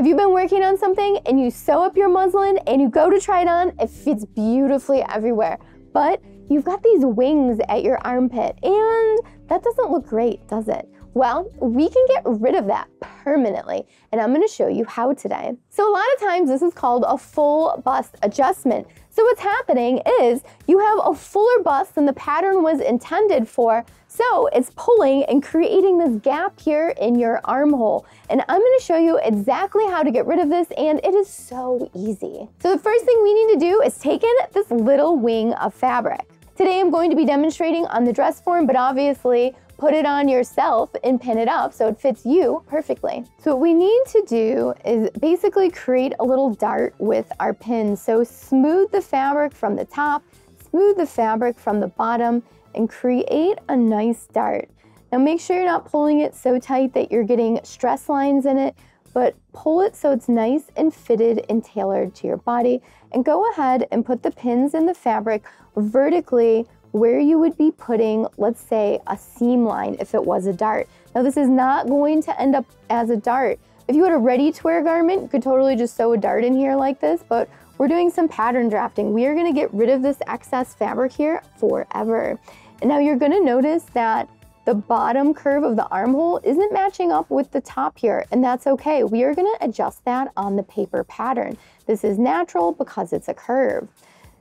Have you been working on something and you sew up your muslin and you go to try it on? It fits beautifully everywhere, but you've got these wings at your armpit and that doesn't look great, does it? Well, we can get rid of that permanently, and I'm gonna show you how today. So a lot of times this is called a full bust adjustment. So what's happening is you have a fuller bust than the pattern was intended for, so it's pulling and creating this gap here in your armhole. And I'm gonna show you exactly how to get rid of this, and it is so easy. So the first thing we need to do is take in this little wing of fabric. Today I'm going to be demonstrating on the dress form, but obviously put it on yourself and pin it up so it fits you perfectly. So what we need to do is basically create a little dart with our pins. So smooth the fabric from the top, smooth the fabric from the bottom, and create a nice dart. Now make sure you're not pulling it so tight that you're getting stress lines in it, but pull it so it's nice and fitted and tailored to your body. And go ahead and put the pins in the fabric vertically where you would be putting, let's say, a seam line if it was a dart. Now this is not going to end up as a dart. If you had a ready-to-wear garment, you could totally just sew a dart in here like this, but we're doing some pattern drafting. We are gonna get rid of this excess fabric here forever. And now you're gonna notice that the bottom curve of the armhole isn't matching up with the top here, and that's okay. We are gonna adjust that on the paper pattern. This is natural because it's a curve.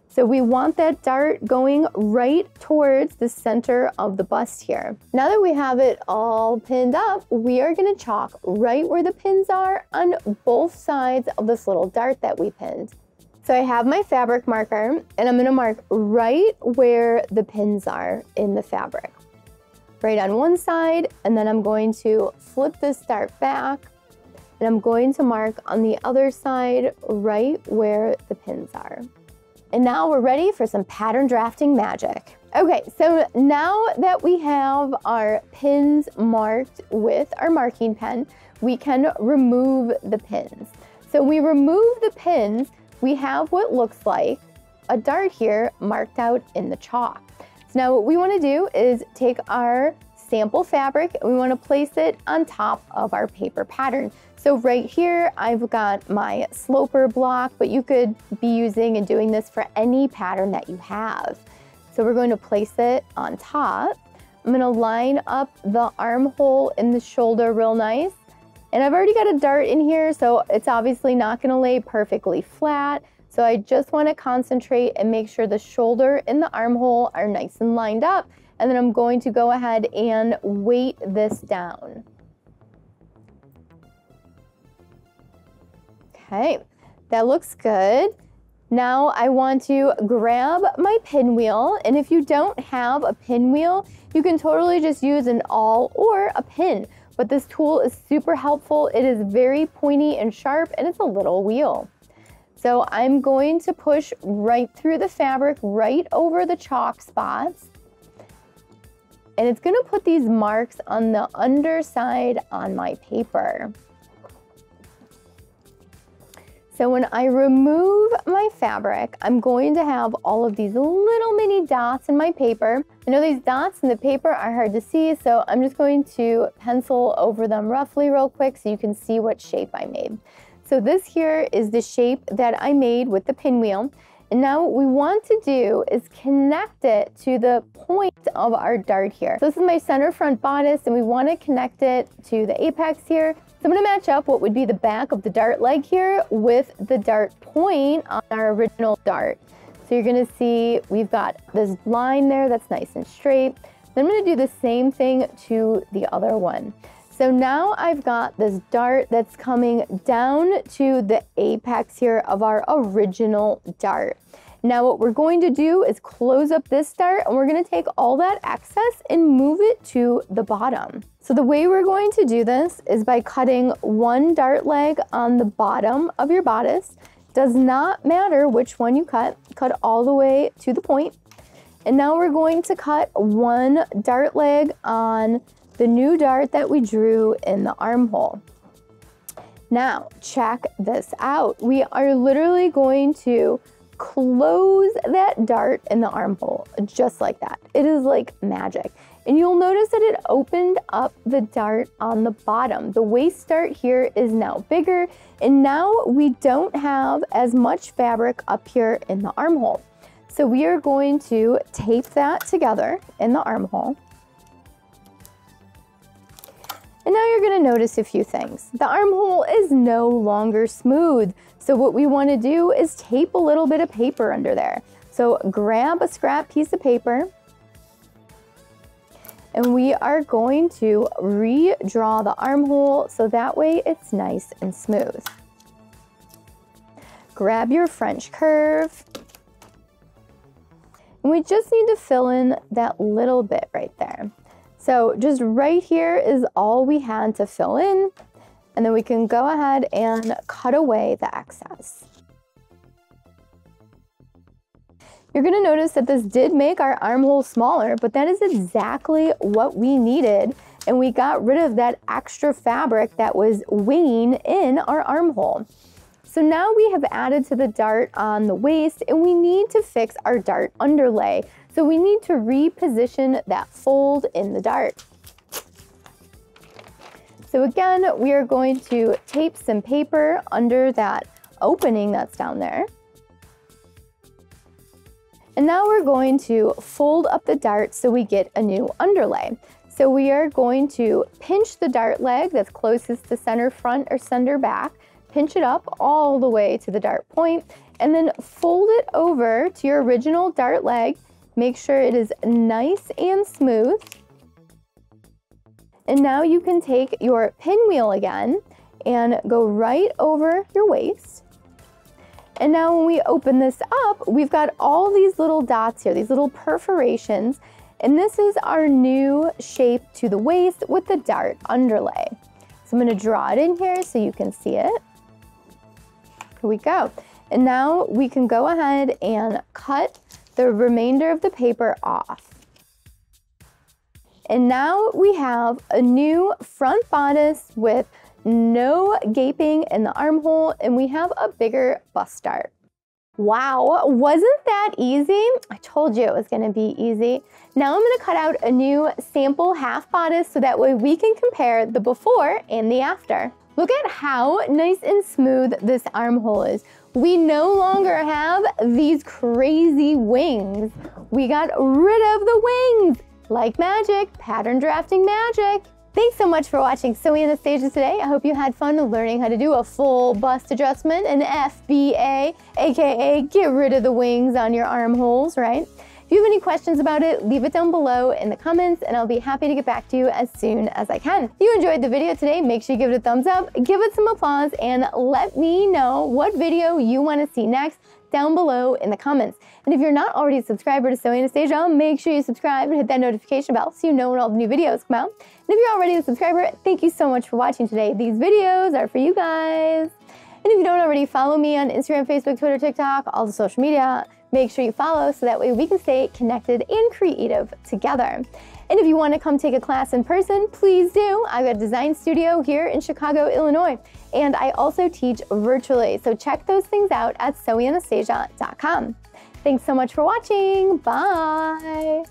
So we want that dart going right towards the center of the bust here. Now that we have it all pinned up, we are gonna chalk right where the pins are on both sides of this little dart that we pinned. So I have my fabric marker, and I'm gonna mark right where the pins are in the fabric. Right on one side, and then I'm going to flip this dart back, and I'm going to mark on the other side right where the pins are. And now we're ready for some pattern drafting magic. Okay, so now that we have our pins marked with our marking pen, we can remove the pins. So we remove the pins, we have what looks like a dart here marked out in the chalk. So now what we want to do is take our sample fabric and we want to place it on top of our paper pattern. So right here, I've got my sloper block, but you could be using and doing this for any pattern that you have. So we're going to place it on top. I'm gonna line up the armhole and the shoulder real nice. And I've already got a dart in here, so it's obviously not gonna lay perfectly flat. So I just wanna concentrate and make sure the shoulder and the armhole are nice and lined up. And then I'm going to go ahead and weight this down. Okay, that looks good. Now I want to grab my pinwheel, and if you don't have a pinwheel, you can totally just use an awl or a pin. But this tool is super helpful. It is very pointy and sharp, and it's a little wheel. So I'm going to push right through the fabric, right over the chalk spots. And it's gonna put these marks on the underside on my paper. So when I remove my fabric, I'm going to have all of these little mini dots in my paper. I know these dots in the paper are hard to see, so I'm just going to pencil over them roughly real quick so you can see what shape I made. So this here is the shape that I made with the pinwheel. And now what we want to do is connect it to the point of our dart here. So this is my center front bodice, and we want to connect it to the apex here. So I'm going to match up what would be the back of the dart leg here with the dart point on our original dart. So you're going to see we've got this line there that's nice and straight. Then I'm going to do the same thing to the other one. So now I've got this dart that's coming down to the apex here of our original dart. Now what we're going to do is close up this dart, and we're going to take all that excess and move it to the bottom. So the way we're going to do this is by cutting one dart leg on the bottom of your bodice. Does not matter which one you cut all the way to the point. And now we're going to cut one dart leg on the new dart that we drew in the armhole. Now, check this out. We are literally going to close that dart in the armhole, just like that. It is like magic. And you'll notice that it opened up the dart on the bottom. The waist dart here is now bigger, and now we don't have as much fabric up here in the armhole. So we are going to tape that together in the armhole. And now you're going to notice a few things. The armhole is no longer smooth. So what we want to do is tape a little bit of paper under there. So grab a scrap piece of paper, and we are going to redraw the armhole so that way it's nice and smooth. Grab your French curve, and we just need to fill in that little bit right there. So just right here is all we had to fill in, and then we can go ahead and cut away the excess. You're going to notice that this did make our armhole smaller, but that is exactly what we needed, and we got rid of that extra fabric that was winging in our armhole. So now we have added to the dart on the waist, and we need to fix our dart underlay. So we need to reposition that fold in the dart. So again, we are going to tape some paper under that opening that's down there. And now we're going to fold up the dart so we get a new underlay. So we are going to pinch the dart leg that's closest to center front or center back, pinch it up all the way to the dart point, and then fold it over to your original dart leg. Make sure it is nice and smooth. And now you can take your pinwheel again and go right over your waist. And now when we open this up, we've got all these little dots here, these little perforations, and this is our new shape to the waist with the dart underlay. So I'm going to draw it in here so you can see it. Here we go. And now we can go ahead and cut the remainder of the paper off. And now we have a new front bodice with no gaping in the armhole, and we have a bigger bust dart. Wow, wasn't that easy? I told you it was gonna be easy. Now I'm gonna cut out a new sample half bodice so that way we can compare the before and the after. Look at how nice and smooth this armhole is. We no longer have these crazy wings. We got rid of the wings. Like magic, pattern drafting magic. Thanks so much for watching Sewing Anastasia today. I hope you had fun learning how to do a full bust adjustment, an FBA, aka get rid of the wings on your armholes, right? If you have any questions about it, leave it down below in the comments and I'll be happy to get back to you as soon as I can. If you enjoyed the video today, make sure you give it a thumbs up, give it some applause, and let me know what video you want to see next down below in the comments. And if you're not already a subscriber to Sewing Anastasia, make sure you subscribe and hit that notification bell so you know when all the new videos come out. And if you're already a subscriber, thank you so much for watching today. These videos are for you guys. And if you don't already follow me on Instagram, Facebook, Twitter, TikTok, all the social media, make sure you follow so that way we can stay connected and creative together. And if you want to come take a class in person, please do. I've got a design studio here in Chicago, Illinois, and I also teach virtually. So check those things out at sewinganastasia.com. Thanks so much for watching. Bye.